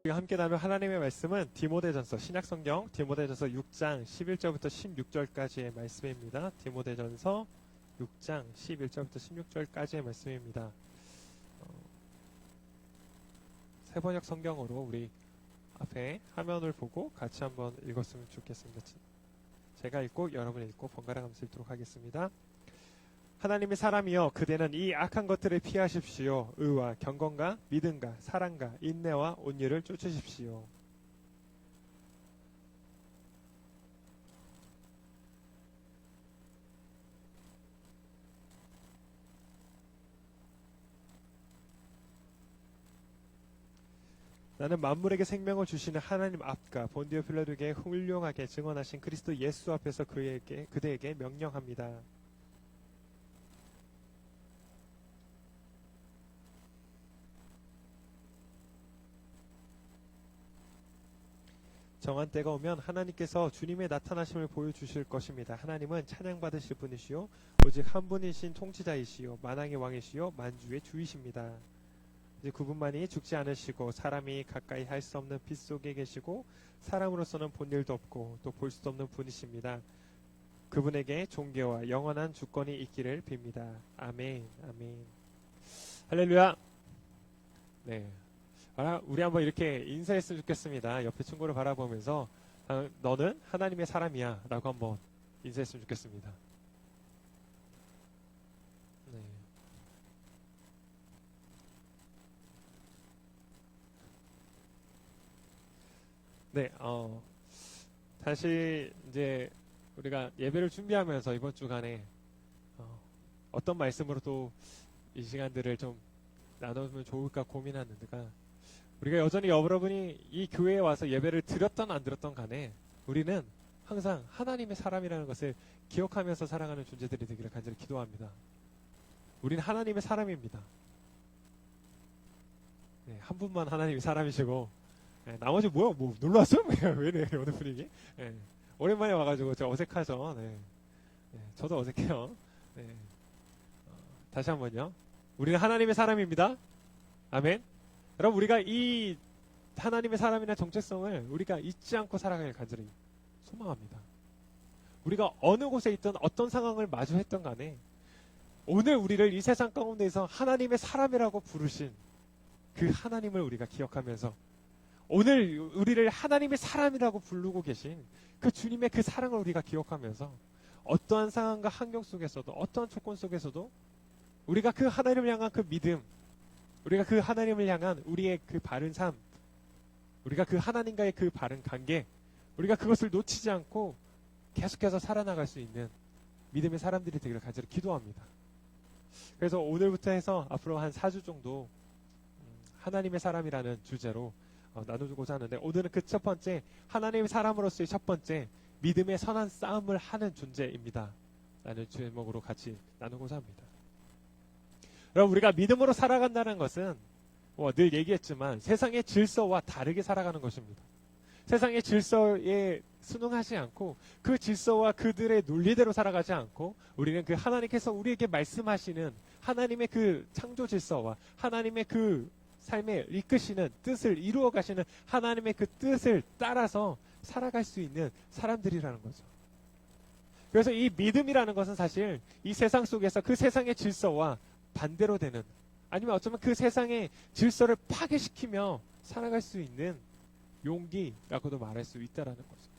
우리가 함께 나눌 하나님의 말씀은 디모데전서, 신약성경 디모데전서 6장 11절부터 16절까지의 말씀입니다. 디모데전서 6장 11절부터 16절까지의 말씀입니다. 세번역 성경으로 우리 앞에 화면을 보고 같이 한번 읽었으면 좋겠습니다. 제가 읽고 여러분 읽고 번갈아 가면서 읽도록 하겠습니다. 하나님의 사람이여, 그대는 이 악한 것들을 피하십시오. 의와 경건과 믿음과 사랑과 인내와 온유를 쫓으십시오. 나는 만물에게 생명을 주시는 하나님 앞과 본디오 필라도에게 훌륭하게 증언하신 그리스도 예수 앞에서 그대에게 명령합니다. 정한 때가 오면 하나님께서 주님의 나타나심을 보여주실 것입니다. 하나님은 찬양받으실 분이시요 오직 한 분이신 통치자이시요 만왕의 왕이시요 만주의 주이십니다. 이제 그분만이 죽지 않으시고 사람이 가까이 할 수 없는 빛 속에 계시고 사람으로서는 본 일도 없고 또 볼 수도 없는 분이십니다. 그분에게 존귀와 영원한 주권이 있기를 빕니다. 아멘. 아멘. 할렐루야. 네. 우리 한번 이렇게 인사했으면 좋겠습니다. 옆에 친구를 바라보면서 너는 하나님의 사람이야 라고 한번 인사했으면 좋겠습니다. 네. 다시 이제 우리가 예배를 준비하면서 이번 주간에 어떤 말씀으로 또 이 시간들을 좀 나누면 좋을까 고민하는데가, 우리가 여전히 여러분이 이 교회에 와서 예배를 드렸던 안 드렸던 간에 우리는 항상 하나님의 사람이라는 것을 기억하면서 살아가는 존재들이 되기를 간절히 기도합니다. 우리는 하나님의 사람입니다. 네, 한 분만 하나님의 사람이시고, 네, 나머지 뭐야? 뭐 놀러 왔어요? 왜 이래 오늘 분위기? 네, 오랜만에 와가지고 저 어색하죠. 네, 네, 저도 어색해요. 네, 다시 한번요. 우리는 하나님의 사람입니다. 아멘. 여러분, 우리가 이 하나님의 사람이나 정체성을 우리가 잊지 않고 살아가길 간절히 소망합니다. 우리가 어느 곳에 있든 어떤 상황을 마주했던 간에 오늘 우리를 이 세상 가운데에서 하나님의 사람이라고 부르신 그 하나님을 우리가 기억하면서 오늘 우리를 하나님의 사람이라고 부르고 계신 그 주님의 그 사랑을 우리가 기억하면서 어떠한 상황과 환경 속에서도 어떠한 조건 속에서도 우리가 그 하나님을 향한 그 믿음, 우리가 그 하나님을 향한 우리의 그 바른 삶, 우리가 그 하나님과의 그 바른 관계, 우리가 그것을 놓치지 않고 계속해서 살아나갈 수 있는 믿음의 사람들이 되기를 간절히 기도합니다. 그래서 오늘부터 해서 앞으로 한 4주 정도 하나님의 사람이라는 주제로 나누고자 하는데, 오늘은 그 첫 번째, 하나님의 사람으로서의 첫 번째 믿음의 선한 싸움을 하는 존재입니다 라는 제목으로 같이 나누고자 합니다. 여러분, 우리가 믿음으로 살아간다는 것은 늘 얘기했지만 세상의 질서와 다르게 살아가는 것입니다. 세상의 질서에 순응하지 않고 그 질서와 그들의 논리대로 살아가지 않고 우리는 그 하나님께서 우리에게 말씀하시는 하나님의 그 창조 질서와 하나님의 그 삶에 이끄시는 뜻을 이루어 가시는 하나님의 그 뜻을 따라서 살아갈 수 있는 사람들이라는 거죠. 그래서 이 믿음이라는 것은 사실 이 세상 속에서 그 세상의 질서와 반대로 되는, 아니면 어쩌면 그 세상의 질서를 파괴시키며 살아갈 수 있는 용기라고도 말할 수 있다라는 거죠.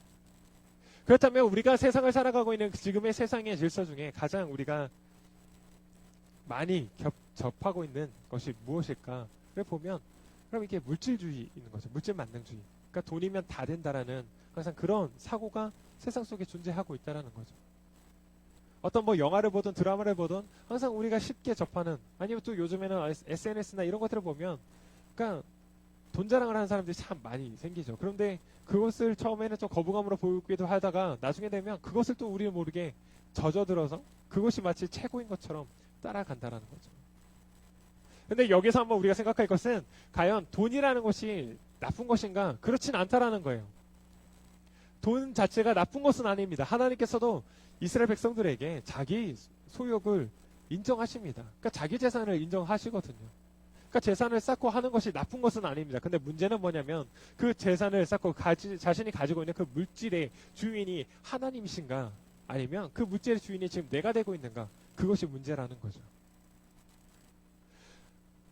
그렇다면 우리가 세상을 살아가고 있는 지금의 세상의 질서 중에 가장 우리가 많이 접하고 있는 것이 무엇일까? 를 보면 그럼 이게 물질주의 있는 거죠. 물질 만능주의. 그러니까 돈이면 다 된다라는 항상 그런 사고가 세상 속에 존재하고 있다라는 거죠. 어떤 영화를 보든 드라마를 보든 항상 우리가 쉽게 접하는, 아니면 또 요즘에는 SNS나 이런 것들을 보면 그러니까 돈 자랑을 하는 사람들이 참 많이 생기죠. 그런데 그것을 처음에는 좀 거부감으로 보이기도 하다가 나중에 되면 그것을 또 우리 모르게 젖어들어서 그것이 마치 최고인 것처럼 따라간다라는 거죠. 근데 여기서 한번 우리가 생각할 것은 과연 돈이라는 것이 나쁜 것인가? 그렇진 않다라는 거예요. 돈 자체가 나쁜 것은 아닙니다. 하나님께서도 이스라엘 백성들에게 자기 소욕을 인정하십니다. 그러니까 자기 재산을 인정하시거든요. 그러니까 재산을 쌓고 하는 것이 나쁜 것은 아닙니다. 근데 문제는 뭐냐면 그 재산을 쌓고 자신이 가지고 있는 그 물질의 주인이 하나님이신가 아니면 그 물질의 주인이 지금 내가 되고 있는가, 그것이 문제라는 거죠.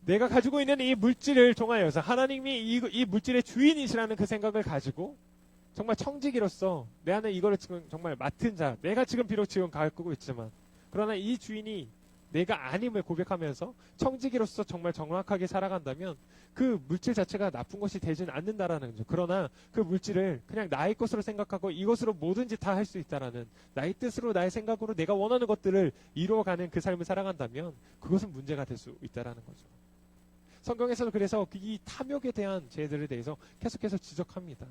내가 가지고 있는 이 물질을 통하여서 하나님이 이 물질의 주인이시라는 그 생각을 가지고 정말 청지기로서 내 안에 이거를 지금 정말 맡은 자, 내가 지금 비록 지금 가꾸고 있지만 그러나 이 주인이 내가 아님을 고백하면서 청지기로서 정말 정확하게 살아간다면 그 물질 자체가 나쁜 것이 되지는 않는다라는 거죠. 그러나 그 물질을 그냥 나의 것으로 생각하고 이것으로 뭐든지 다 할 수 있다라는, 나의 뜻으로 나의 생각으로 내가 원하는 것들을 이루어가는 그 삶을 살아간다면 그것은 문제가 될 수 있다라는 거죠. 성경에서도 그래서 이 탐욕에 대한 죄들에 대해서 계속해서 지적합니다.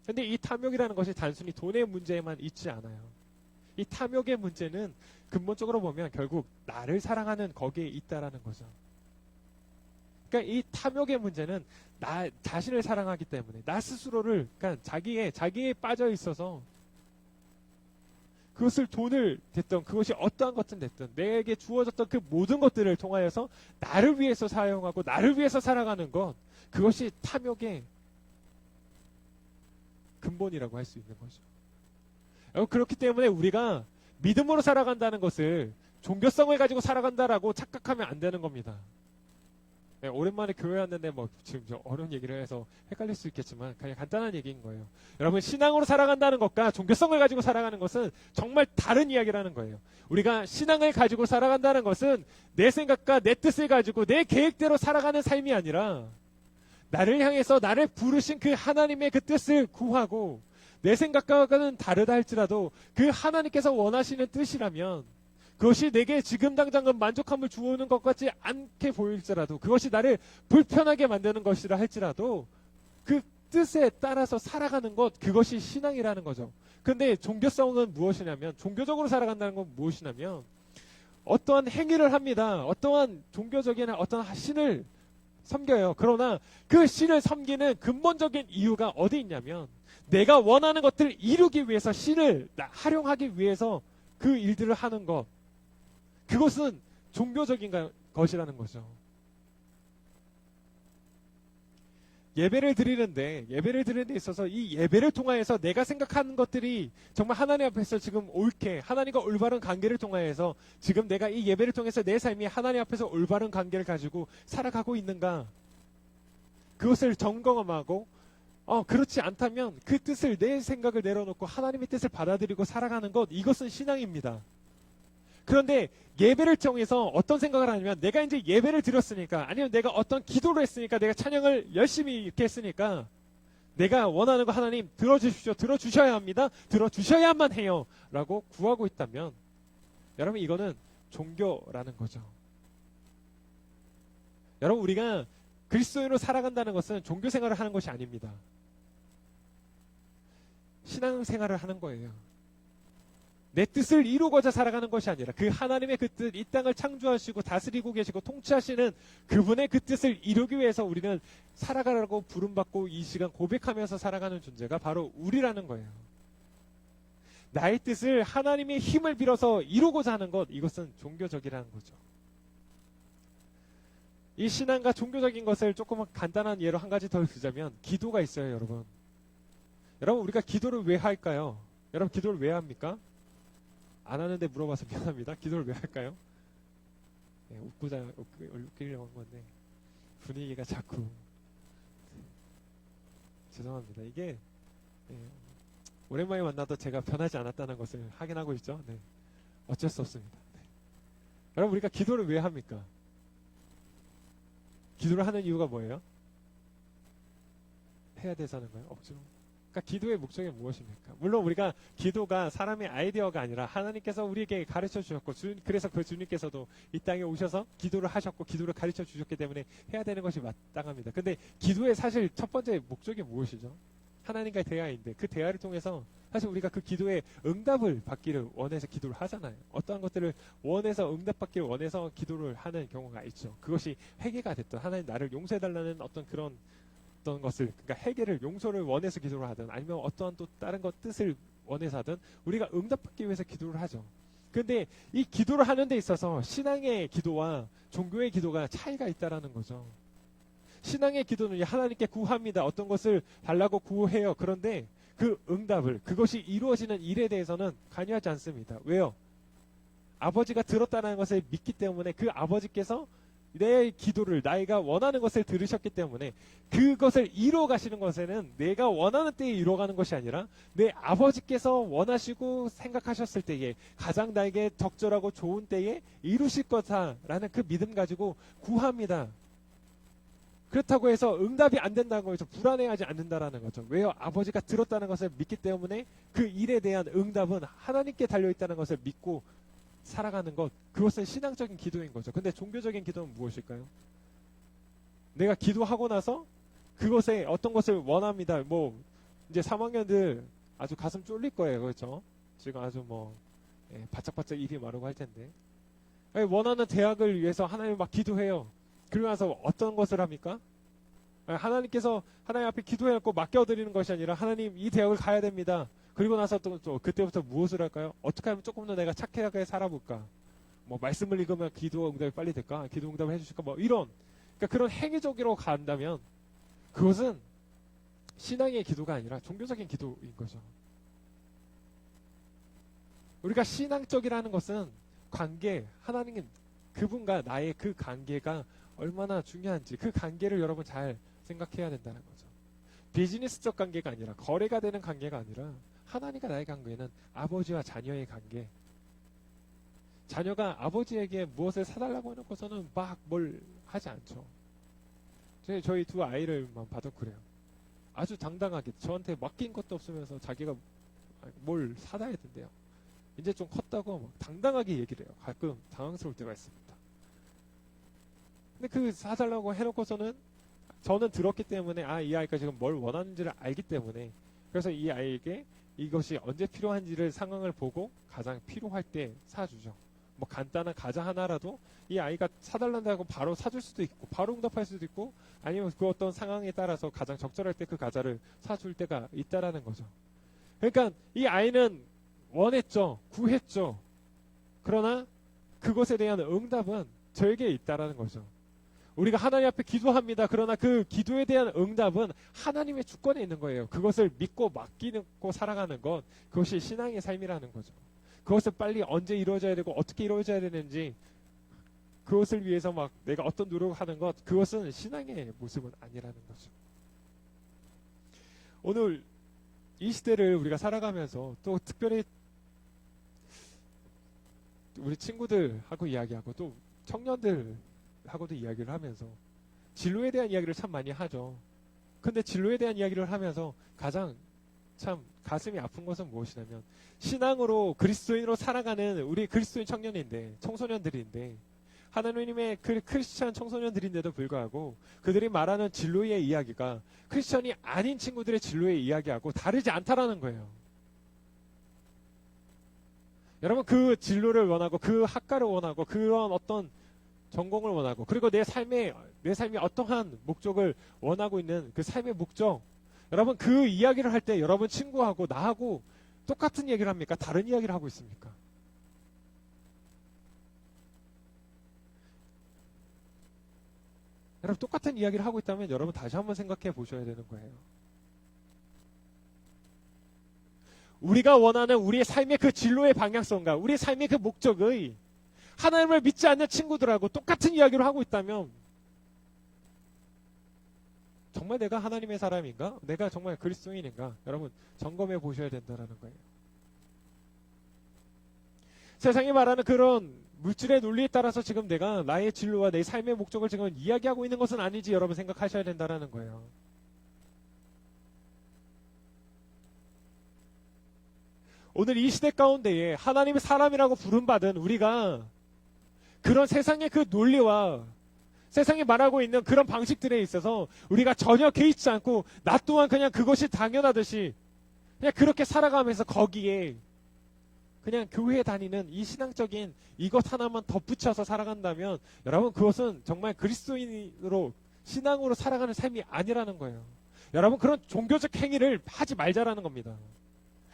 근데 이 탐욕이라는 것이 단순히 돈의 문제에만 있지 않아요. 이 탐욕의 문제는 근본적으로 보면 결국 나를 사랑하는 거기에 있다라는 거죠. 그러니까 이 탐욕의 문제는 나 자신을 사랑하기 때문에 나 스스로를, 그러니까 자기에 빠져 있어서 그것을 돈을 됐든 그것이 어떠한 것든 됐든 내게 주어졌던 그 모든 것들을 통하여서 나를 위해서 사용하고 나를 위해서 살아가는 것, 그것이 탐욕의 근본이라고 할 수 있는 거죠. 그렇기 때문에 우리가 믿음으로 살아간다는 것을 종교성을 가지고 살아간다라고 착각하면 안 되는 겁니다. 네, 오랜만에 교회 왔는데 뭐 지금 어려운 얘기를 해서 헷갈릴 수 있겠지만 그냥 간단한 얘기인 거예요. 여러분, 신앙으로 살아간다는 것과 종교성을 가지고 살아가는 것은 정말 다른 이야기라는 거예요. 우리가 신앙을 가지고 살아간다는 것은 내 생각과 내 뜻을 가지고 내 계획대로 살아가는 삶이 아니라 나를 향해서 나를 부르신 그 하나님의 그 뜻을 구하고 내 생각과는 다르다 할지라도 그 하나님께서 원하시는 뜻이라면 그것이 내게 지금 당장은 만족함을 주오는 것 같지 않게 보일지라도, 그것이 나를 불편하게 만드는 것이라 할지라도 그 뜻에 따라서 살아가는 것, 그것이 신앙이라는 거죠. 그런데 종교성은 무엇이냐면, 종교적으로 살아간다는 건 무엇이냐면 어떠한 행위를 합니다. 어떠한 종교적인 어떠한 신을 섬겨요. 그러나 그 신을 섬기는 근본적인 이유가 어디 있냐면 내가 원하는 것들을 이루기 위해서, 신을 활용하기 위해서 그 일들을 하는 것, 그것은 종교적인 것이라는 거죠. 예배를 드리는 데 있어서 이 예배를 통하여서 내가 생각하는 것들이 정말 하나님 앞에서 지금 옳게, 하나님과 올바른 관계를 통하여서 지금 내가 이 예배를 통해서 내 삶이 하나님 앞에서 올바른 관계를 가지고 살아가고 있는가, 그것을 점검하고 그렇지 않다면 그 뜻을, 내 생각을 내려놓고 하나님의 뜻을 받아들이고 살아가는 것, 이것은 신앙입니다. 그런데 예배를 통해서 어떤 생각을 하냐면, 내가 이제 예배를 드렸으니까, 아니면 내가 어떤 기도를 했으니까, 내가 찬양을 열심히 이렇게 했으니까 내가 원하는 거 하나님 들어주십시오, 들어주셔야 합니다, 들어주셔야만 해요 라고 구하고 있다면 여러분, 이거는 종교라는 거죠. 여러분, 우리가 그리스도인으로 살아간다는 것은 종교 생활을 하는 것이 아닙니다. 신앙 생활을 하는 거예요. 내 뜻을 이루고자 살아가는 것이 아니라 그 하나님의 그 뜻, 이 땅을 창조하시고 다스리고 계시고 통치하시는 그분의 그 뜻을 이루기 위해서 우리는 살아가라고 부름받고 이 시간 고백하면서 살아가는 존재가 바로 우리라는 거예요. 나의 뜻을 하나님의 힘을 빌어서 이루고자 하는 것, 이것은 종교적이라는 거죠. 이 신앙과 종교적인 것을 조금 간단한 예로 한 가지 더 들자면, 기도가 있어요. 여러분, 우리가 기도를 왜 할까요? 여러분, 기도를 왜 합니까? 안 하는데 물어봐서 미안합니다. 기도를 왜 할까요? 네, 웃기려고 한 건데 분위기가 자꾸 죄송합니다. 이게 오랜만에 만나도 제가 변하지 않았다는 것을 확인하고 있죠. 네, 어쩔 수 없습니다. 네. 여러분, 우리가 기도를 왜 합니까? 기도를 하는 이유가 뭐예요? 해야 돼서 하는 거예요? 없죠. 그러니까 기도의 목적이 무엇입니까? 물론 우리가 기도가 사람의 아이디어가 아니라 하나님께서 우리에게 가르쳐 주셨고, 그래서 그 주님께서도 이 땅에 오셔서 기도를 하셨고 기도를 가르쳐 주셨기 때문에 해야 되는 것이 마땅합니다. 근데 기도의 사실 첫 번째 목적이 무엇이죠? 하나님과의 대화인데, 그 대화를 통해서 사실 우리가 그 기도에 응답을 받기를 원해서 기도를 하잖아요. 어떠한 것들을 원해서 응답받기를 원해서 기도를 하는 경우가 있죠. 그것이 회개가 됐든, 하나님 나를 용서해달라는 어떤 그런 것을, 그러니까 회개를, 용서를 원해서 기도를 하든, 아니면 어떠한 또 다른 것 뜻을 원해서 하든 우리가 응답받기 위해서 기도를 하죠. 근데 이 기도를 하는 데 있어서 신앙의 기도와 종교의 기도가 차이가 있다라는 거죠. 신앙의 기도는 하나님께 구합니다. 어떤 것을 달라고 구해요. 그런데 그 응답을, 그것이 이루어지는 일에 대해서는 관여하지 않습니다. 왜요? 아버지가 들었다는 것을 믿기 때문에 그 아버지께서 내 기도를, 나이가 원하는 것을 들으셨기 때문에 그것을 이루어 가시는 것에는 내가 원하는 때에 이루어가는 것이 아니라 내 아버지께서 원하시고 생각하셨을 때에 가장 나에게 적절하고 좋은 때에 이루실 거다라는 그 믿음 가지고 구합니다. 그렇다고 해서 응답이 안 된다는 거죠. 불안해하지 않는다라는 거죠. 왜요? 아버지가 들었다는 것을 믿기 때문에 그 일에 대한 응답은 하나님께 달려있다는 것을 믿고 살아가는 것, 그것은 신앙적인 기도인 거죠. 근데 종교적인 기도는 무엇일까요? 내가 기도하고 나서 그것에 어떤 것을 원합니다. 뭐 이제 3학년들 아주 가슴 쫄릴 거예요. 그렇죠? 지금 아주 뭐 바짝바짝 입이 마르고 할 텐데 원하는 대학을 위해서 하나님 막 기도해요. 그러고 나서 어떤 것을 합니까? 하나님께서 하나님 앞에 기도해갖고 맡겨드리는 것이 아니라 하나님 이 대학을 가야 됩니다. 그리고 나서 또 그때부터 무엇을 할까요? 어떻게 하면 조금 더 내가 착하게 살아볼까? 뭐 말씀을 읽으면 기도 응답이 빨리 될까? 기도 응답을 해주실까? 뭐 이런, 그러니까 그런 행위적으로 간다면 그것은 신앙의 기도가 아니라 종교적인 기도인 거죠. 우리가 신앙적이라는 것은 관계, 하나님 그분과 나의 그 관계가 얼마나 중요한지 그 관계를 여러분 잘 생각해야 된다는 거죠. 비즈니스적 관계가 아니라 거래가 되는 관계가 아니라 하나님과 나의 관계는 아버지와 자녀의 관계. 자녀가 아버지에게 무엇을 사달라고 해놓고서는 막 뭘 하지 않죠. 저희 두 아이를만 봐도 그래요. 아주 당당하게 저한테 맡긴 것도 없으면서 자기가 뭘 사다야 된대요. 이제 좀 컸다고 막 당당하게 얘기를 해요. 가끔 당황스러울 때가 있습니다. 근데 그 사달라고 해놓고서는 저는 들었기 때문에 이 아이가 지금 뭘 원하는지를 알기 때문에 그래서 이 아이에게 이것이 언제 필요한지를 상황을 보고 가장 필요할 때 사주죠. 뭐 간단한 과자 하나라도 이 아이가 사달란다고 바로 사줄 수도 있고 바로 응답할 수도 있고 아니면 그 어떤 상황에 따라서 가장 적절할 때 그 과자를 사줄 때가 있다라는 거죠. 그러니까 이 아이는 원했죠. 구했죠. 그러나 그것에 대한 응답은 저에게 있다라는 거죠. 우리가 하나님 앞에 기도합니다. 그러나 그 기도에 대한 응답은 하나님의 주권에 있는 거예요. 그것을 믿고 맡기고 살아가는 것, 그것이 신앙의 삶이라는 거죠. 그것을 빨리 언제 이루어져야 되고 어떻게 이루어져야 되는지 그것을 위해서 막 내가 어떤 노력을 하는 것, 그것은 신앙의 모습은 아니라는 거죠. 오늘 이 시대를 우리가 살아가면서 또 특별히 우리 친구들하고 이야기하고 또 청년들하고도 이야기를 하면서 진로에 대한 이야기를 참 많이 하죠. 근데 진로에 대한 이야기를 하면서 가장 참 가슴이 아픈 것은 무엇이냐면 신앙으로 그리스도인으로 살아가는 우리 그리스도인 청년인데 청소년들인데 하나님의 크리스찬 청소년들인데도 불구하고 그들이 말하는 진로의 이야기가 크리스찬이 아닌 친구들의 진로의 이야기하고 다르지 않다라는 거예요. 여러분 그 진로를 원하고 그 학과를 원하고 그런 어떤 전공을 원하고 그리고 내 삶이 어떠한 목적을 원하고 있는 그 삶의 목적, 여러분 그 이야기를 할 때 여러분 친구하고 나하고 똑같은 얘기를 합니까? 다른 이야기를 하고 있습니까? 여러분 똑같은 이야기를 하고 있다면 여러분 다시 한번 생각해 보셔야 되는 거예요. 우리가 원하는 우리의 삶의 그 진로의 방향성과 우리의 삶의 그 목적의 하나님을 믿지 않는 친구들하고 똑같은 이야기를 하고 있다면 정말 내가 하나님의 사람인가? 내가 정말 그리스도인인가? 여러분 점검해 보셔야 된다는 거예요. 세상이 말하는 그런 물질의 논리에 따라서 지금 내가 나의 진로와 내 삶의 목적을 지금 이야기하고 있는 것은 아니지 여러분 생각하셔야 된다는 거예요. 오늘 이 시대 가운데에 하나님의 사람이라고 부름받은 우리가 그런 세상의 그 논리와 세상이 말하고 있는 그런 방식들에 있어서 우리가 전혀 개의치 않고 나 또한 그냥 그것이 당연하듯이 그냥 그렇게 살아가면서 거기에 그냥 교회에 다니는 이 신앙적인 이것 하나만 덧붙여서 살아간다면 여러분 그것은 정말 그리스도인으로 신앙으로 살아가는 삶이 아니라는 거예요. 여러분 그런 종교적 행위를 하지 말자라는 겁니다.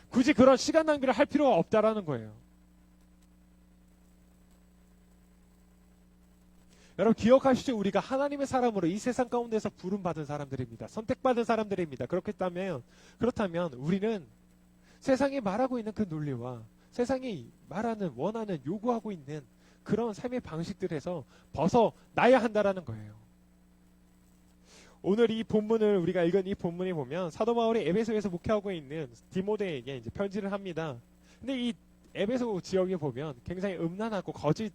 굳이 그런 시간 낭비를 할 필요가 없다라는 거예요. 여러분 기억하시죠? 우리가 하나님의 사람으로 이 세상 가운데서 부름받은 사람들입니다. 선택받은 사람들입니다. 그렇다면 우리는 세상이 말하고 있는 그 논리와 세상이 말하는, 원하는, 요구하고 있는 그런 삶의 방식들에서 벗어나야 한다라는 거예요. 오늘 이 본문을 우리가 읽은 이 본문에 보면 사도 바울이 에베소에서 목회하고 있는 디모데에게 이제 편지를 합니다. 근데 이 에베소 지역에 보면 굉장히 음란하고 거짓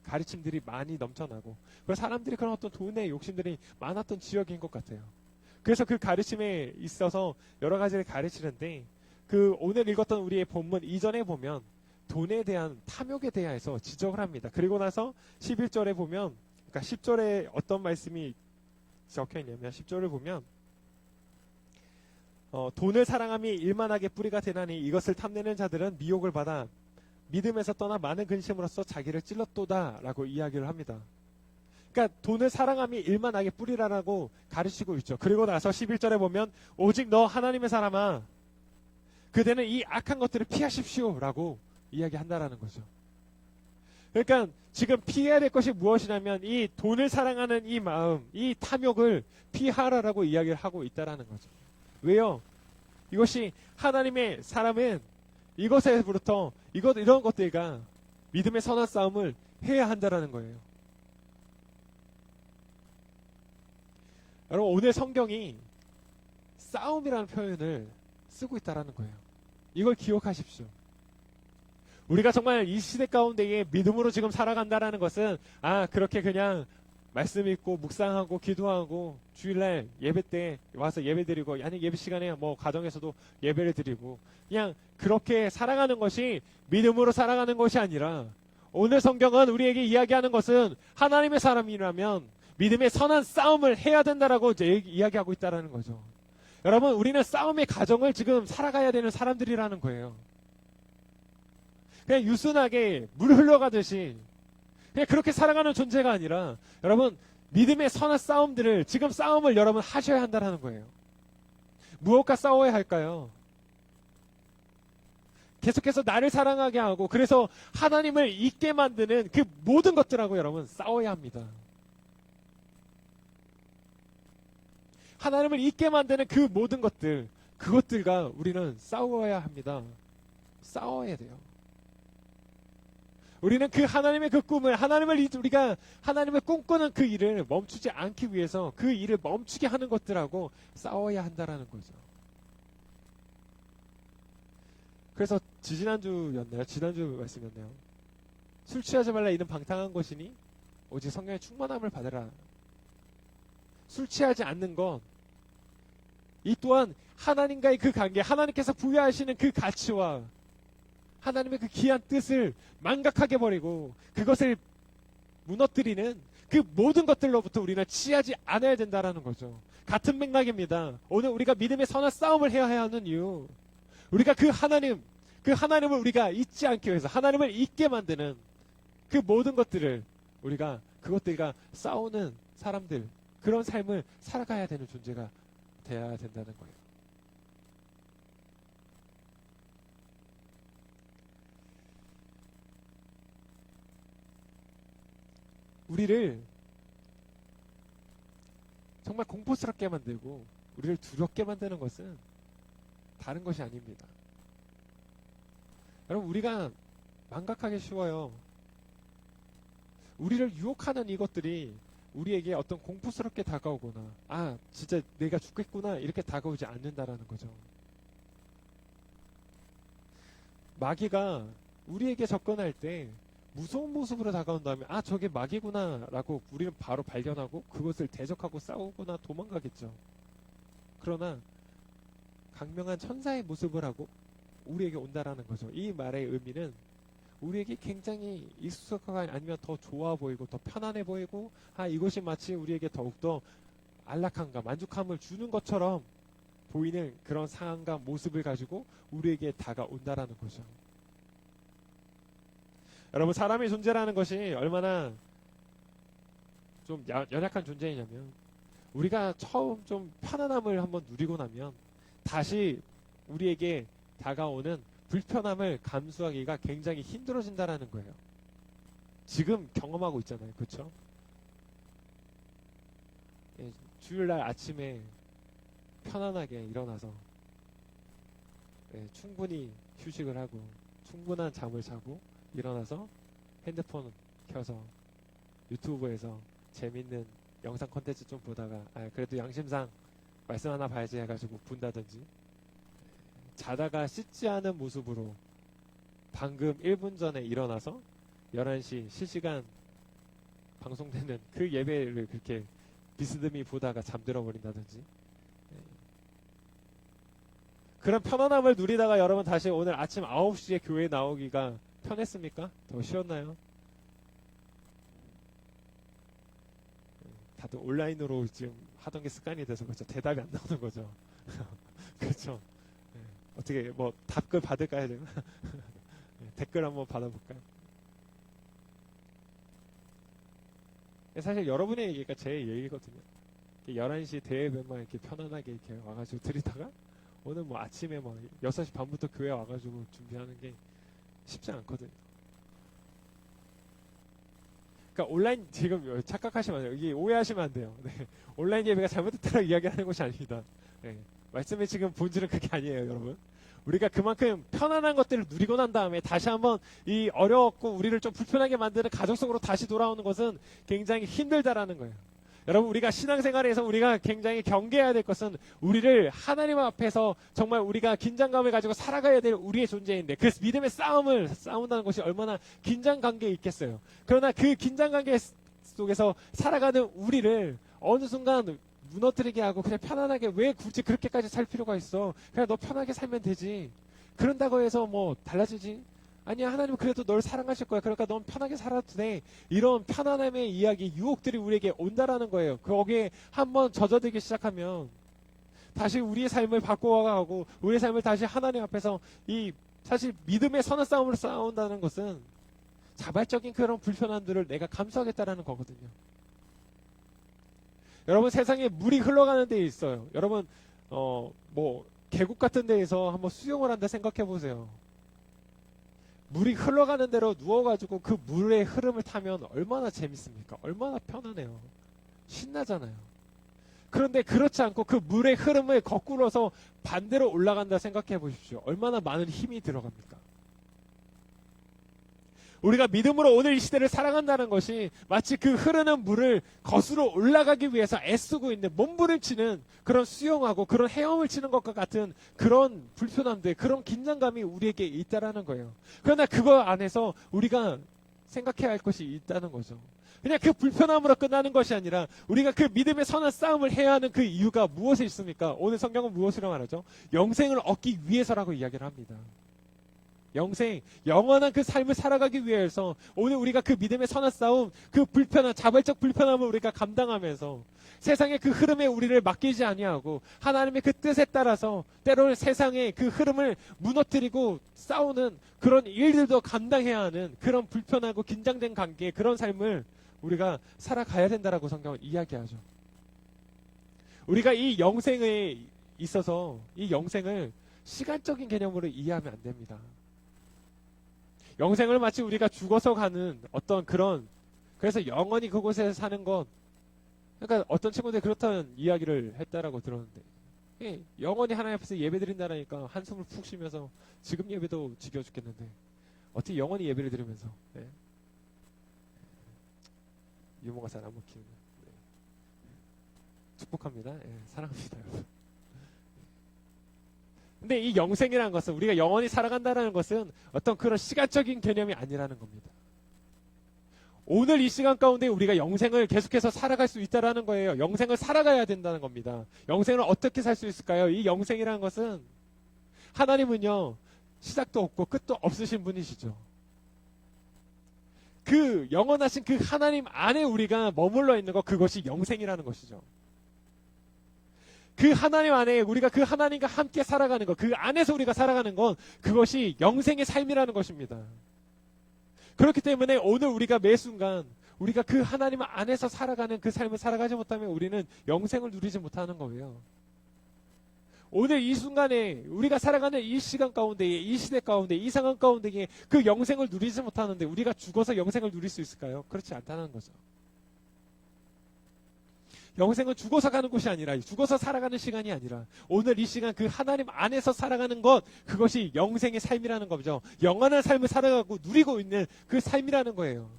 가르침들이 많이 넘쳐나고, 그리고 사람들이 그런 어떤 돈의 욕심들이 많았던 지역인 것 같아요. 그래서 그 가르침에 있어서 여러 가지를 가르치는데, 그 오늘 읽었던 우리의 본문 이전에 보면 돈에 대한 탐욕에 대해서 지적을 합니다. 그리고 나서 11절에 보면, 그러니까 10절에 어떤 말씀이 적혀 있냐면 10절을 보면 돈을 사랑함이 일만하게 뿌리가 되나니 이것을 탐내는 자들은 미혹을 받아 믿음에서 떠나 많은 근심으로써 자기를 찔렀도다라고 이야기를 합니다. 그러니까 돈을 사랑함이 일만하게 뿌리라라고 가르치고 있죠. 그리고 나서 11절에 보면 오직 너 하나님의 사람아 그대는 이 악한 것들을 피하십시오라고 이야기한다라는 거죠. 그러니까 지금 피해야 될 것이 무엇이냐면 이 돈을 사랑하는 이 마음, 이 탐욕을 피하라라고 이야기를 하고 있다라는 거죠. 왜요? 이것이 하나님의 사람은 이것에부터 이런 것들과 믿음의 선한 싸움을 해야 한다라는 거예요. 여러분 오늘 성경이 싸움이라는 표현을 쓰고 있다라는 거예요. 이걸 기억하십시오. 우리가 정말 이 시대 가운데에 믿음으로 지금 살아간다라는 것은 그렇게 그냥 말씀 읽고 묵상하고 기도하고 주일날 예배 때 와서 예배 드리고 아니 예배 시간에 뭐 가정에서도 예배를 드리고 그냥 그렇게 살아가는 것이 믿음으로 살아가는 것이 아니라 오늘 성경은 우리에게 이야기하는 것은 하나님의 사람이라면 믿음의 선한 싸움을 해야 된다라고 이제 이야기하고 있다라는 거죠. 여러분 우리는 싸움의 과정을 지금 살아가야 되는 사람들이라는 거예요. 그냥 유순하게 물 흘러가듯이 그냥 그렇게 살아가는 존재가 아니라 여러분 믿음의 선한 싸움들을 지금 싸움을 여러분 하셔야 한다는 거예요. 무엇과 싸워야 할까요? 계속해서 나를 사랑하게 하고 그래서 하나님을 잊게 만드는 그 모든 것들하고 여러분 싸워야 합니다. 하나님을 잊게 만드는 그 모든 것들, 그것들과 우리는 싸워야 합니다. 싸워야 돼요. 우리는 그 하나님의 그 꿈을, 우리가 하나님을 꿈꾸는 그 일을 멈추지 않기 위해서 그 일을 멈추게 하는 것들하고 싸워야 한다라는 거죠. 그래서 지난주 말씀이었나요? 술 취하지 말라 이는 방탕한 것이니 오직 성령의 충만함을 받으라. 술 취하지 않는 것, 이 또한 하나님과의 그 관계, 하나님께서 부여하시는 그 가치와 하나님의 그 귀한 뜻을 망각하게 버리고 그것을 무너뜨리는 그 모든 것들로부터 우리는 취하지 않아야 된다라는 거죠. 같은 맥락입니다. 오늘 우리가 믿음의 선한 싸움을 해야 하는 이유, 우리가 그 하나님을 우리가 잊지 않기 위해서 하나님을 잊게 만드는 그 모든 것들을 우리가 그것들과 싸우는 사람들, 그런 삶을 살아가야 되는 존재가 돼야 된다는 거예요. 우리를 정말 공포스럽게 만들고 우리를 두렵게 만드는 것은 다른 것이 아닙니다. 여러분 우리가 망각하기 쉬워요. 우리를 유혹하는 이것들이 우리에게 어떤 공포스럽게 다가오거나 진짜 내가 죽겠구나 이렇게 다가오지 않는다라는 거죠. 마귀가 우리에게 접근할 때 무서운 모습으로 다가온다면 저게 마귀구나 라고 우리는 바로 발견하고 그것을 대적하고 싸우거나 도망가겠죠. 그러나 강명한 천사의 모습을 하고 우리에게 온다라는 거죠. 이 말의 의미는 우리에게 굉장히 익숙하고 아니면 더 좋아 보이고 더 편안해 보이고 이것이 마치 우리에게 더욱더 안락함과 만족함을 주는 것처럼 보이는 그런 상황과 모습을 가지고 우리에게 다가온다라는 거죠. 여러분 사람의 존재라는 것이 얼마나 좀 연약한 존재이냐면 우리가 처음 좀 편안함을 한번 누리고 나면 다시 우리에게 다가오는 불편함을 감수하기가 굉장히 힘들어진다라는 거예요. 지금 경험하고 있잖아요. 그렇죠? 예, 주일날 아침에 편안하게 일어나서 예, 충분히 휴식을 하고 충분한 잠을 자고 일어나서 핸드폰 켜서 유튜브에서 재밌는 영상 콘텐츠 좀 보다가 그래도 양심상 말씀 하나 봐야지 해가지고 본다든지, 자다가 씻지 않은 모습으로 방금 1분 전에 일어나서 11시 실시간 방송되는 그 예배를 그렇게 비스듬히 보다가 잠들어 버린다든지, 그런 편안함을 누리다가 여러분 다시 오늘 아침 9시에 교회에 나오기가 편했습니까? 더 쉬웠나요? 다들 온라인으로 지금 하던 게 습관이 돼서 그렇죠. 대답이 안 나오는 거죠. 그렇죠. 어떻게 뭐 답글 받을까요? 댓글 한번 받아볼까요? 사실 여러분의 얘기가 제 얘기거든요. 11시 대회변만 이렇게 편안하게 이렇게 와가지고 드리다가 오늘 뭐 아침에 뭐 6시 반부터 교회 와가지고 준비하는 게 쉽지 않거든요. 그러니까 온라인 지금 착각하시면 안 돼요. 이게 오해하시면 안 돼요. 네. 온라인 예배가 잘못됐다고 이야기하는 것이 아닙니다. 네. 말씀의 지금 본질은 그게 아니에요, 여러분. 우리가 그만큼 편안한 것들을 누리고 난 다음에 다시 한번 이 어려웠고 우리를 좀 불편하게 만드는 가족 속으로 다시 돌아오는 것은 굉장히 힘들다라는 거예요. 여러분, 우리가 신앙생활에서 우리가 굉장히 경계해야 될 것은 우리를 하나님 앞에서 정말 우리가 긴장감을 가지고 살아가야 될 우리의 존재인데, 그 믿음의 싸움을 싸운다는 것이 얼마나 긴장관계에 있겠어요. 그러나 그 긴장관계 속에서 살아가는 우리를 어느 순간 무너뜨리게 하고 그냥 편안하게, 왜 굳이 그렇게까지 살 필요가 있어? 그냥 너 편하게 살면 되지. 그런다고 해서 뭐 달라지지? 아니야, 하나님은 그래도 널 사랑하실 거야. 그러니까 넌 편하게 살아도 돼. 이런 편안함의 이야기, 유혹들이 우리에게 온다라는 거예요. 거기에 한번 젖어들기 시작하면 다시 우리의 삶을 바꿔가고 우리의 삶을 다시 하나님 앞에서 이 사실 믿음의 선한 싸움을 싸운다는 것은 자발적인 그런 불편함들을 내가 감수하겠다라는 거거든요. 여러분, 세상에 물이 흘러가는 데 있어요. 여러분, 뭐 계곡 같은 데에서 한번 수영을 한다 생각해 보세요. 물이 흘러가는 대로 누워가지고 그 물의 흐름을 타면 얼마나 재밌습니까? 얼마나 편하네요. 신나잖아요. 그런데 그렇지 않고 그 물의 흐름을 거꾸로서 반대로 올라간다 생각해 보십시오. 얼마나 많은 힘이 들어갑니까? 우리가 믿음으로 오늘 이 시대를 살아간다는 것이 마치 그 흐르는 물을 거스러 올라가기 위해서 애쓰고 있는, 몸부림치는 그런 수영하고 그런 헤엄을 치는 것과 같은 그런 불편함들, 그런 긴장감이 우리에게 있다라는 거예요. 그러나 그거 안에서 우리가 생각해야 할 것이 있다는 거죠. 그냥 그 불편함으로 끝나는 것이 아니라 우리가 그 믿음의 선한 싸움을 해야 하는 그 이유가 무엇에 있습니까? 오늘 성경은 무엇이라고 말하죠? 영생을 얻기 위해서라고 이야기를 합니다. 영생, 영원한 그 삶을 살아가기 위해서 오늘 우리가 그 믿음의 선한 싸움, 그 불편한, 자발적 불편함을 우리가 감당하면서 세상의 그 흐름에 우리를 맡기지 아니하고 하나님의 그 뜻에 따라서 때로는 세상의 그 흐름을 무너뜨리고 싸우는 그런 일들도 감당해야 하는 그런 불편하고 긴장된 관계의 그런 삶을 우리가 살아가야 된다라고 성경은 이야기하죠. 우리가 이 영생에 있어서 이 영생을 시간적인 개념으로 이해하면 안 됩니다. 영생을 마치 우리가 죽어서 가는 어떤 그런, 그래서 영원히 그곳에서 사는 것, 그러니까 어떤 친구들이 그렇다는 이야기를 했다라고 들었는데, 영원히 하나님 앞에서 예배 드린다라니까 한숨을 푹 쉬면서 지금 예배도 지겨워 죽겠는데 어떻게 영원히 예배를 드리면서, 유머가 잘 안 먹히는, 축복합니다. 사랑합니다, 여러분. 근데 이 영생이라는 것은, 우리가 영원히 살아간다는 것은 어떤 그런 시간적인 개념이 아니라는 겁니다. 오늘 이 시간 가운데 우리가 영생을 계속해서 살아갈 수 있다라는 거예요. 영생을 살아가야 된다는 겁니다. 영생을 어떻게 살 수 있을까요? 이 영생이라는 것은, 하나님은요, 시작도 없고 끝도 없으신 분이시죠. 그 영원하신 그 하나님 안에 우리가 머물러 있는 것, 그것이 영생이라는 것이죠. 그 하나님 안에 우리가 그 하나님과 함께 살아가는 것, 그 안에서 우리가 살아가는 건 그것이 영생의 삶이라는 것입니다. 그렇기 때문에 오늘 우리가 매 순간 우리가 그 하나님 안에서 살아가는 그 삶을 살아가지 못하면 우리는 영생을 누리지 못하는 거예요. 오늘 이 순간에 우리가 살아가는 이 시간 가운데에, 이 시대 가운데, 이 상황 가운데에 그 영생을 누리지 못하는데 우리가 죽어서 영생을 누릴 수 있을까요? 그렇지 않다는 거죠. 영생은 죽어서 가는 곳이 아니라, 죽어서 살아가는 시간이 아니라, 오늘 이 시간 그 하나님 안에서 살아가는 것, 그것이 영생의 삶이라는 거죠. 영원한 삶을 살아가고 누리고 있는 그 삶이라는 거예요.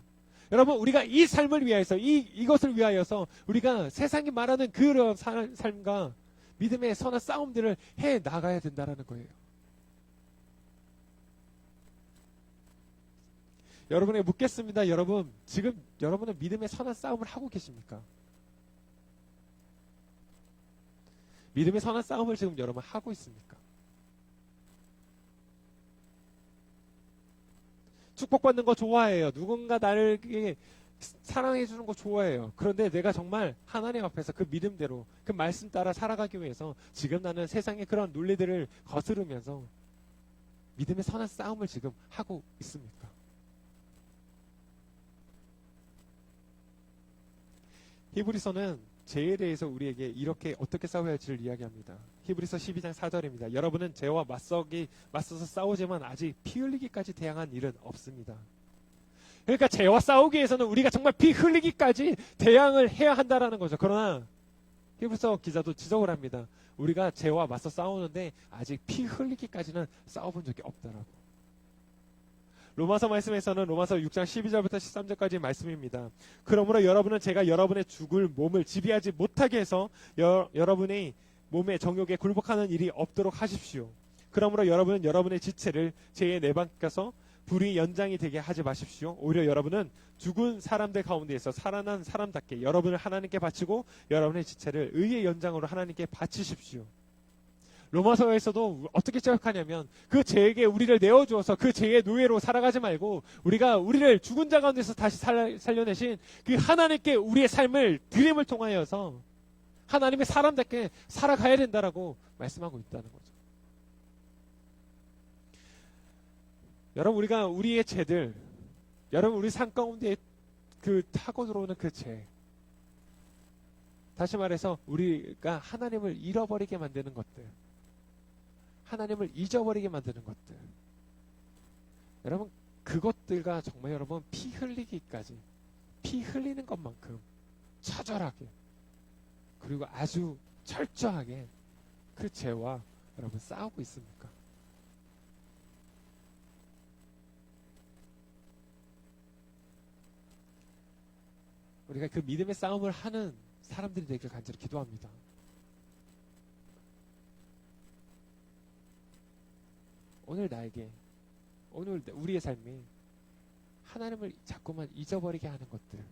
여러분, 우리가 이 삶을 위하여서, 이것을 위하여서 우리가 세상이 말하는 그런 삶과 믿음의 선한 싸움들을 해 나가야 된다는 거예요. 여러분에게 묻겠습니다. 여러분, 지금 여러분은 믿음의 선한 싸움을 하고 계십니까? 믿음의 선한 싸움을 지금 여러분 하고 있습니까? 축복받는 거 좋아해요. 누군가 나를 사랑해 주는 거 좋아해요. 그런데 내가 정말 하나님 앞에서 그 믿음대로 그 말씀 따라 살아가기 위해서 지금 나는 세상의 그런 논리들을 거스르면서 믿음의 선한 싸움을 지금 하고 있습니까? 히브리서는 죄에 대해서 우리에게 이렇게 어떻게 싸워야 할지를 이야기합니다. 히브리서 12장 4절입니다. 여러분은 죄와 맞서서 싸우지만 아직 피 흘리기까지 대항한 일은 없습니다. 그러니까 죄와 싸우기 위해서는 우리가 정말 피 흘리기까지 대항을 해야 한다는 거죠. 그러나 히브리서 기자도 지적을 합니다. 우리가 죄와 맞서 싸우는데 아직 피 흘리기까지는 싸워본 적이 없다라고. 로마서 말씀에서는 로마서 6장 12절부터 13절까지 말씀입니다. 그러므로 여러분은 제가 여러분의 죽을 몸을 지배하지 못하게 해서 여러분의 몸의 정욕에 굴복하는 일이 없도록 하십시오. 그러므로 여러분은 여러분의 지체를 죄에 내맡겨서 불의 연장이 되게 하지 마십시오. 오히려 여러분은 죽은 사람들 가운데에서 살아난 사람답게 여러분을 하나님께 바치고 여러분의 지체를 의의 연장으로 하나님께 바치십시오. 로마서에서도 어떻게 시작하냐면 그 죄에게 우리를 내어주어서 그 죄의 노예로 살아가지 말고 우리가 우리를 죽은 자 가운데서 다시 살려내신 그 하나님께 우리의 삶을 드림을 통하여서 하나님의 사람답게 살아가야 된다라고 말씀하고 있다는 거죠. 여러분, 우리가 우리의 죄들, 여러분 우리 삶 가운데 그 타고 들어오는 그 죄, 다시 말해서 우리가 하나님을 잃어버리게 만드는 것들, 하나님을 잊어버리게 만드는 것들, 여러분 그것들과 정말 여러분 피 흘리기까지, 피 흘리는 것만큼 처절하게 그리고 아주 철저하게 그 죄와 여러분 싸우고 있습니까? 우리가 그 믿음의 싸움을 하는 사람들이 되길 간절히 기도합니다. 오늘 나에게, 오늘 우리의 삶에 하나님을 자꾸만 잊어버리게 하는 것들,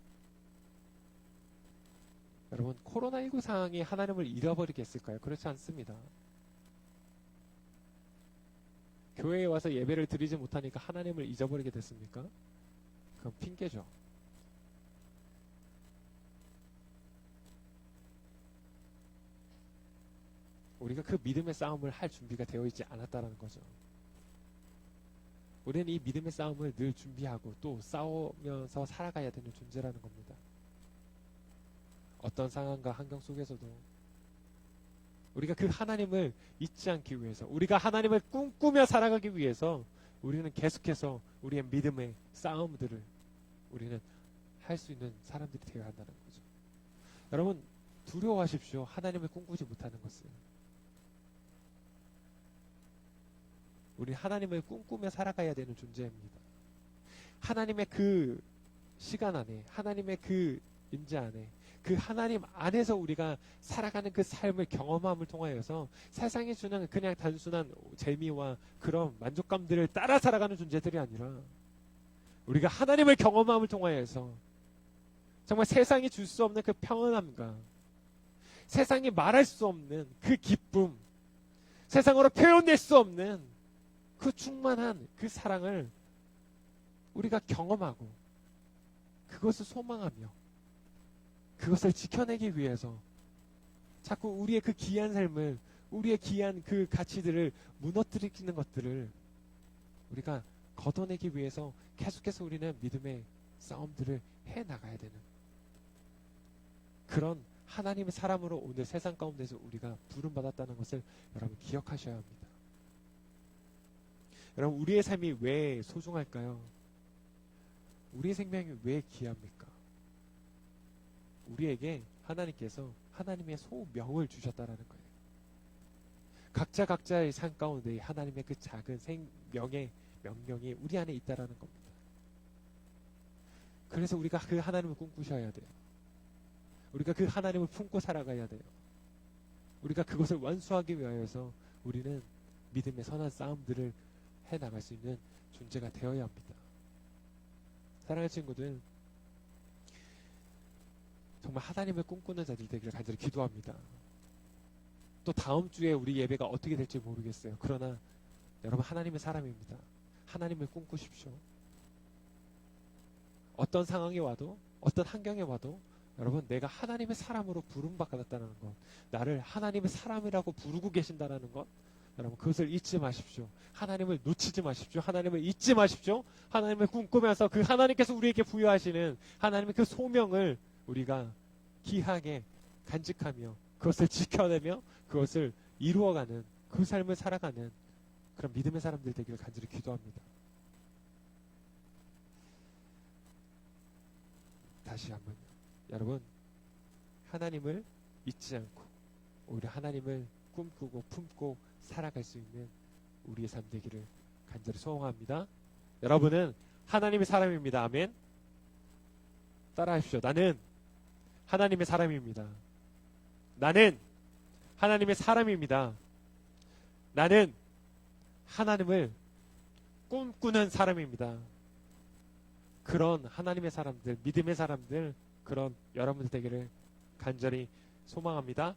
여러분 코로나19 상황이 하나님을 잃어버리게 했을까요? 그렇지 않습니다. 교회에 와서 예배를 드리지 못하니까 하나님을 잊어버리게 됐습니까? 그건 핑계죠. 우리가 그 믿음의 싸움을 할 준비가 되어 있지 않았다는 거죠. 우리는 이 믿음의 싸움을 늘 준비하고 또 싸우면서 살아가야 되는 존재라는 겁니다. 어떤 상황과 환경 속에서도 우리가 그 하나님을 잊지 않기 위해서, 우리가 하나님을 꿈꾸며 살아가기 위해서 우리는 계속해서 우리의 믿음의 싸움들을 우리는 할 수 있는 사람들이 되어야 한다는 거죠. 여러분 두려워하십시오. 하나님을 꿈꾸지 못하는 것을. 우리 하나님을 꿈꾸며 살아가야 되는 존재입니다. 하나님의 그 시간 안에, 하나님의 그 임재 안에, 그 하나님 안에서 우리가 살아가는 그 삶을 경험함을 통하여서 세상이 주는 그냥 단순한 재미와 그런 만족감들을 따라 살아가는 존재들이 아니라 우리가 하나님을 경험함을 통하여서 정말 세상이 줄 수 없는 그 평안함과 세상이 말할 수 없는 그 기쁨, 세상으로 표현될 수 없는 그 충만한 그 사랑을 우리가 경험하고 그것을 소망하며 그것을 지켜내기 위해서 자꾸 우리의 그 귀한 삶을, 우리의 귀한 그 가치들을 무너뜨리는 것들을 우리가 걷어내기 위해서 계속해서 우리는 믿음의 싸움들을 해나가야 되는 그런 하나님의 사람으로 오늘 세상 가운데서 우리가 부름받았다는 것을 여러분 기억하셔야 합니다. 여러분 우리의 삶이 왜 소중할까요? 우리의 생명이 왜 귀합니까? 우리에게 하나님께서 하나님의 소명을 주셨다라는 거예요. 각자의 삶 가운데 하나님의 그 작은 생명의 명령이 우리 안에 있다라는 겁니다. 그래서 우리가 그 하나님을 꿈꾸셔야 돼요. 우리가 그 하나님을 품고 살아가야 돼요. 우리가 그것을 완수하기 위하여서 우리는 믿음의 선한 싸움들을 해나갈 수 있는 존재가 되어야 합니다. 사랑하는 친구들, 정말 하나님을 꿈꾸는 자들 되기를 간절히 기도합니다. 또 다음 주에 우리 예배가 어떻게 될지 모르겠어요. 그러나 여러분, 하나님의 사람입니다. 하나님을 꿈꾸십시오. 어떤 상황이 와도, 어떤 환경에 와도 여러분, 내가 하나님의 사람으로 부름받았다는 것, 나를 하나님의 사람이라고 부르고 계신다는 것, 여러분 그것을 잊지 마십시오. 하나님을 놓치지 마십시오. 하나님을 잊지 마십시오. 하나님을 꿈꾸면서 그 하나님께서 우리에게 부여하시는 하나님의 그 소명을 우리가 귀하게 간직하며 그것을 지켜내며 그것을 이루어가는 그 삶을 살아가는 그런 믿음의 사람들 되기를 간절히 기도합니다. 다시 한번 여러분, 하나님을 잊지 않고 오히려 하나님을 꿈꾸고 품고 살아갈 수 있는 우리의 삶 되기를 간절히 소원합니다. 여러분은 하나님의 사람입니다. 아멘. 따라하십시오. 나는 하나님의 사람입니다. 나는 하나님의 사람입니다. 나는 하나님을 꿈꾸는 사람입니다. 그런 하나님의 사람들, 믿음의 사람들, 그런 여러분들 되기를 간절히 소망합니다.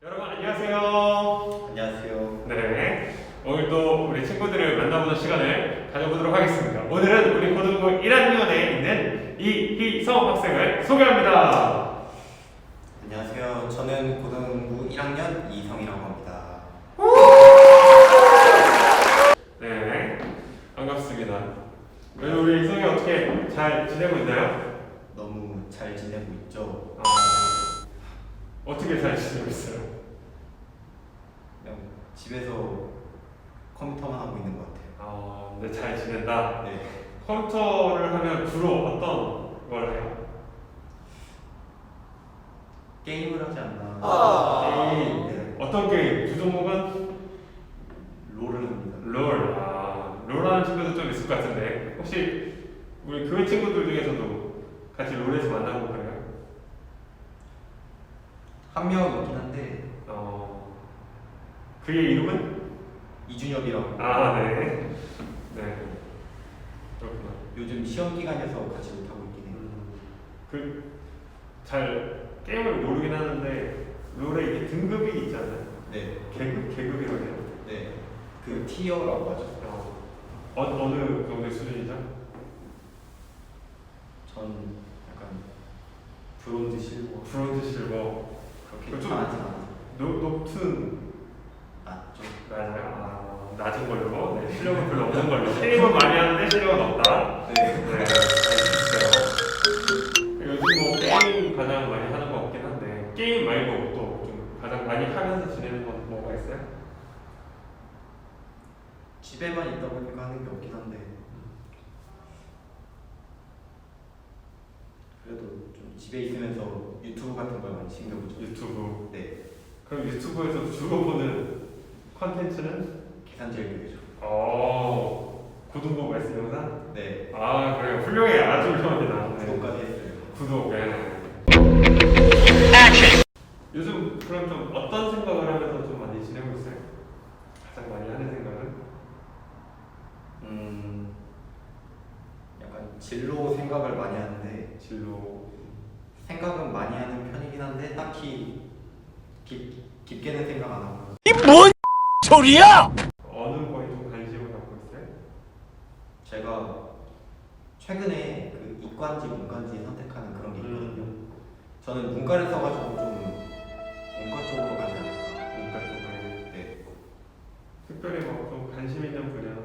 여러분 안녕하세요. 안녕하세요. 네, 오늘도 우리 친구들을 만나보는 시간을 가져보도록 하겠습니다. 오늘은 우리 고등부 1학년에 있는 이희성 학생을 소개합니다. 안녕하세요. 저는 고등부 1학년 이성이라고 합니다. 네, 반갑습니다. 그래서 우리 이성이 어떻게 잘 지내고 있나요? 너무 잘 지내고 있죠? 어떻게 잘 지내고 있어요? 그냥 집에서 컴퓨터만 하고 있는 것 같아요. 근데 잘 지낸다. 네. 컴퓨터를 하면 주로 어떤 걸 해요? 게임을 하지 않나. 게임. 네. 어떤 게임? 주 종목은? 롤을 합니다. 롤. 롤하는 친구들 좀 있을 것 같은데 혹시 우리 교회 친구들 중에서도 같이 롤에서 만나고 그래요? 한 명 있긴 한데 그의 이름은? 이준엽이라고. 네. 네. 그렇구나. 요즘 시험 기간이어서 같이 못하고 있긴 해요. 잘 게임을 모르긴 하는데 롤에 이게 등급이 있잖아요. 네. 계급이라고 해요. 네. 그 티어라고 하죠. 어느 정도의 수준이죠? 전 약간 브론즈 실버. 브론즈 실버. 그렇게 좀 강하진 않아요. 높은 낮죠. 맞아요. 낮은 걸로. 네, 실력은 별로 없는 걸로. 게임은 많이 하는데 실력은 없다. 네. 알겠어요. 요즘 뭐 게임 가장 많이 하는 거 없긴 한데 게임 말고 또 좀 가장 많이 하면서 지내는 건 뭐가 있어요? 집에만 있다 보니까 하는 게 없긴 한데 그래도 좀 집에 있으면서 유튜브 같은 걸 많이 챙겨보죠. 유튜브. 네. 그럼 유튜브에서 주로 보는 컨텐츠는? 계산제일교회죠. 고등부 말씀 영상? 네. 그래요. 훌륭해요. 아주 훌륭합니다. 네. 구독까지 했어요. 구독. 네. 요즘 그럼 좀 어떤 생각을 하면서 좀 많이 지내고 있어요? 가장 많이 하는 생각은? 약간 진로 생각을 많이 하는데 진로. 생각은 많이 하는 편이긴 한데 딱히 깊게는 생각 안 하고. 이 뭔 소리야? 어느 거에 좀 관심을 갖고 있어요? 제가 최근에 그 이과인지 문과인지 선택하는 그런 게 있거든요. 저는 문과를 써가지고 좀 문과 쪽으로 가지 않을까. 문과 쪽에. 네. 특별히 뭐 좀 관심 있는 분야는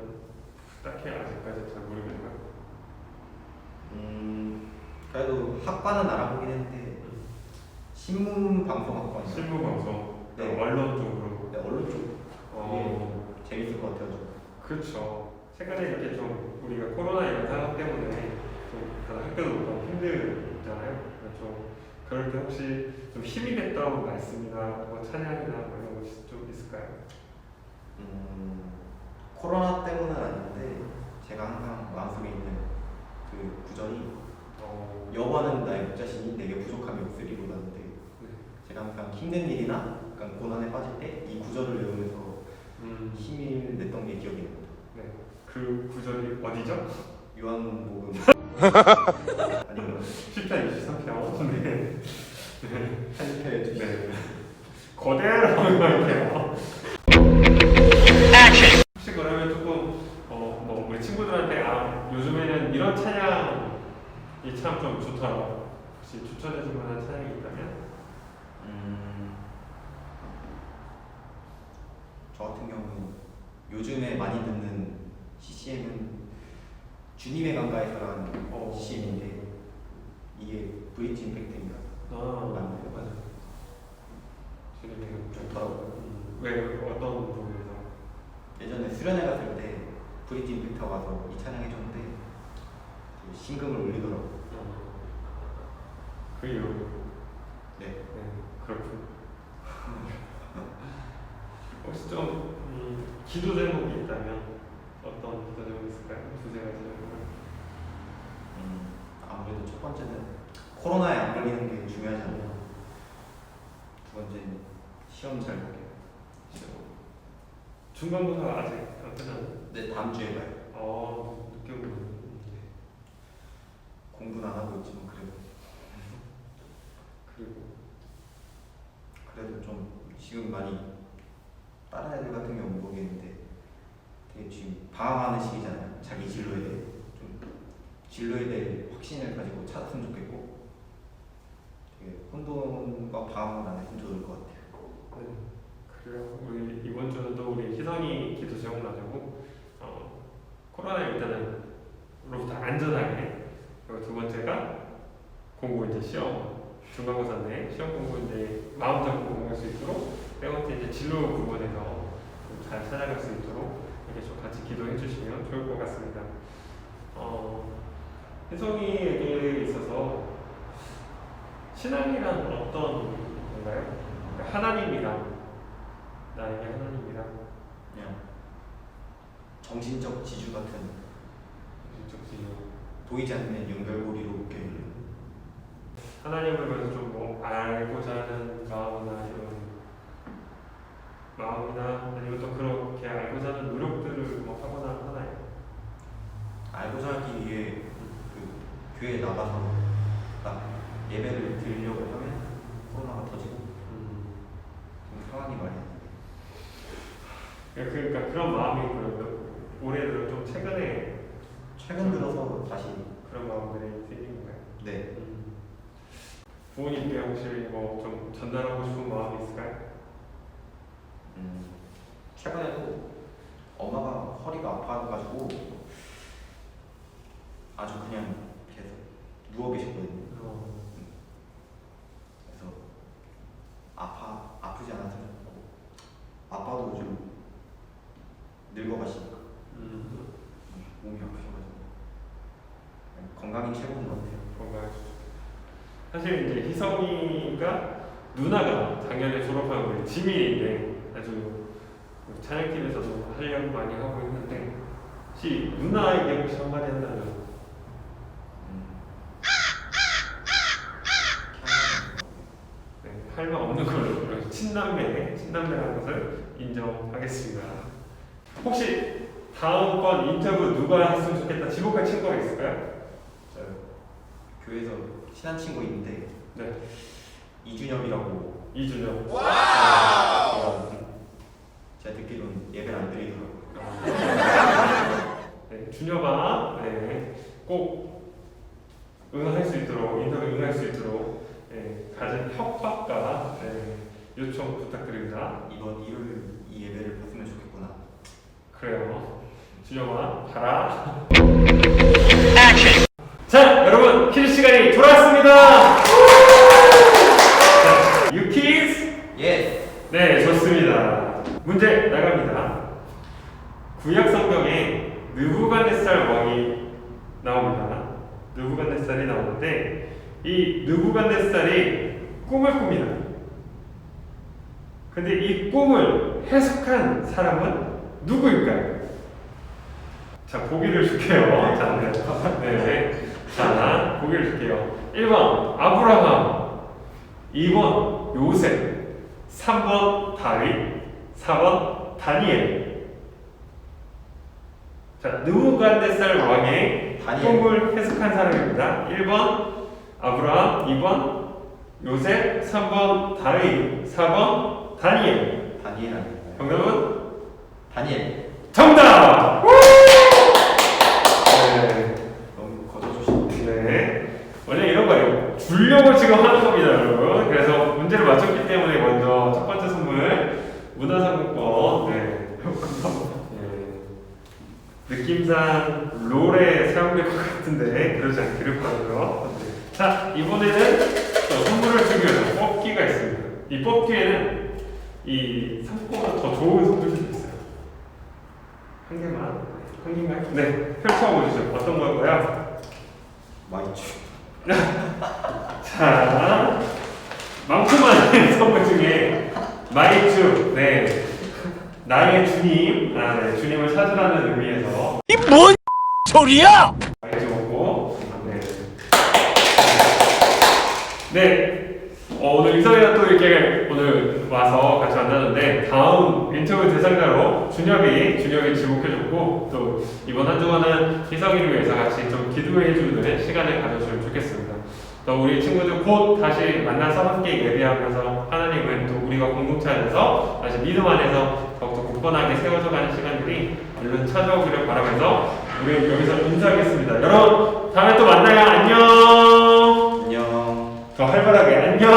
딱히 아직까지 잘 모르겠나요? 그래도 학과는 알아보긴 했는데 신문방송학과. 실무방송. 네. 언론 쪽으로. 네, 언론 쪽. 재밌을 것 같아요. 그렇죠. 최근에 이렇게 좀 우리가 코로나 이런 상황 때문에 좀 다들 학교도 너무 힘들잖아요. 좀 그럴 때 혹시 좀 힘이 됐던 말씀이나 뭐 찬양이나 뭐 이런 것이 좀 있을까요? 코로나 때문은 아닌데 제가 항상 마음속에 있는 그 구절이 여호와는 나의 목자시니 내게 부족함이 없으리로라는데 제가 항상 힘든 일이나 약간 고난에 빠질 때 이 구절을 외우면서 힘을 냈던 게 기억이 납니다. 네. 그 구절이 어디죠? 요한복음 아니면 10편, 23편. 네. 편집해 주시죠. 네. 거대하라고 할게요. 혹시 그러면 조금 뭐 우리 친구들한테 요즘에는 이런 찬양이 참 좀 좋더라고. 혹시 추천해줄 만한 찬양이 있다면? 저 같은 경우는 요즘에 많이 듣는 CCM은 주님의 강가에서라는 CCM인데 이게 브릿지 임팩트인가? 맞나요? 맞아. 주님의 좋더라고요. 왜 어떤 부분에서? 예전에 수련회 갔을 때 브릿지 임팩트가 와서 이 찬양 해줬는데 그 심금을 울리더라고요. 그 이유. 네. 그렇군. 혹시 좀 기도 제목이 있다면 어떤 기도 제목이 있을까요? 두세 가지 정도. 아무래도 첫 번째는 코로나에 안 걸리는 게 중요하지 않나요? 두 번째는 시험 잘 보게. 중간고사 아직 안 끝났나요? 네, 다음 주에 봐요. 늦게 오는. 공부는 안 하고 있지만 그래도 좀 지금 많이 다른 애들 같은 경우는 모르겠는데 되게 지금 방황하는 시기잖아요. 자기 진로에 대해 좀 진로에 대해 확신을 가지고 찾았으면 좋겠고 되게 혼돈과 방황을 안 했으면 좋을 것 같아요. 네. 그래요. 우리 이번 주는 또 우리 희성이 기도 제목 가지고 코로나 일단은 로부터 안전하게, 그리고 두 번째가 공부 이제 시험 중간고사인데 시험 공부 이제 마음 잡고 공부할 수 있도록, 세 번째 이제 진로 부분에서 좀 잘 찾아갈 수 있도록 이렇게 좀 같이 기도해 주시면 좋을 것 같습니다. 희성이에게 있어서 신앙이란 어떤 건가요? 그러니까 하나님이랑 나에게 하나님이랑 그냥 정신적 지주 같은 인적 지요. 보이지 않는 연결고리로 묶여있는 하나님을 그래서 좀 뭐 알고자 하는 마음이나 이런 마음이나 아니면 또 그렇게 알고자 하는 노력들을 뭐 하거나 하나요? 알고자 하기 위해 그 교회에 나가서 딱 예배를 드리려고 하면 코로나가 터지고 좀 상황이 많이 안 돼. 그러니까 그런 마음이 그러면 올해 들어 좀 최근 들어서 다시 그런 마음들이 생긴 건가요? 네. 부모님께 혹시 뭐 좀 전달하고 싶은 마음이 있을까요? 최근에도 엄마가 허리가 아파가지고 아주 그냥 계속 누워 계셨거든요. 그래서 아프지 않아서 좋고 아빠도 요즘 늙어가시니까 몸이 아프셔가지고 건강이 최고인 것 같아요. 건강하시죠. 사실 이제 희성이가 누나가 작년에 졸업한 우리 지민인데 아주 찬양팀에서도 활약 많이 하고 있는데, 혹시 누나에게 혹시 한마디 한다면? 네, 할 말 없는 걸로 친남매라는 것을 인정하겠습니다. 혹시 다음번 인터뷰 누가 했으면 좋겠다 지목할 친구가 있을까요? 저요. 교회에서 친한 친구 있는데 네, 이준엽이라고 이준혁. 제가 듣기로는 예배를 안 드리더라고요. 네, 준혁아, 네, 꼭 응할 수 있도록, 인터뷰 응할 수 있도록 가진 협박과 요청 부탁드립니다. 이번 일요일 이 예배를 봤으면 좋겠구나. 그래요. 준혁아, 가라. 자, 여러분, 퀴즈 시간이 돌아왔습니다. 자, 유키즈. 예. 네, 좋습니다. 문제 나갑니다. 구약 성경에 느부갓네살 왕이 나옵니다. 느부갓네살이 나오는데 이 느부갓네살이 꿈을 꿉니다. 근데 이 꿈을 해석한 사람은 누구일까요? 자, 보기를 줄게요. 자, 네. 자, 보기를 줄게요. 1번 아브라함, 2번 요셉, 3번 다윗, 4번 다니엘. 자, 느부갓네살 왕의 다니엘. 꿈을 해석한 사람입니다. 1번 아브라함, 2번 요셉, 3번 다윗, 4번 다니엘. 다니엘 아닌가요? 정답은 다니엘. 정답! 네. 너무 거둬주시네. 네. 원래 이런 거예요. 주려고 지금 하는 겁니다, 여러분. 그래서 문제를 맞췄기 때문에 먼저 첫 번째 선물 문화상품권. 네. 감사합니다. 네. 느낌상 롤에 사용될 것 같은데 그러지 않기를 바라고요. 네. 자, 이번에는 또 선물을 주기 위해서 뽑기가 있습니다. 이 뽑기에는 이 상품보다 더 좋은 선물들이 있어요. 한 개만. 한 개인가요? 네. 펼쳐보시죠. 어떤 걸까요? 마이쮸. 자, 많고 많은 선물 중에 마이쮸, 네, 나의 주님, 네, 주님을 찾으라는 의미에서 이 뭔 소리야? 마이쮸 먹고, 네, 네, 오늘 이성이랑 또 이렇게 오늘 와서 같이 만나는데 다음 인터뷰 대상자로 준엽이 지목해줬고 또 이번 한 주간은 희성이를 위해서 같이 좀 기도해주는 시간을 가져주면 좋겠습니다. 또 우리 친구들 곧 다시 만나서 함께 예배하면서 하나님을 또 우리가 공동체 안에서 다시 믿음 안에서 더욱더 굳건하게 세워져가는 시간들이 얼른 찾아오기를 바라면서 우리 여기서 인사하겠습니다. 여러분 다음에 또 만나요. 안녕. 안녕. 더 활발하게 안녕.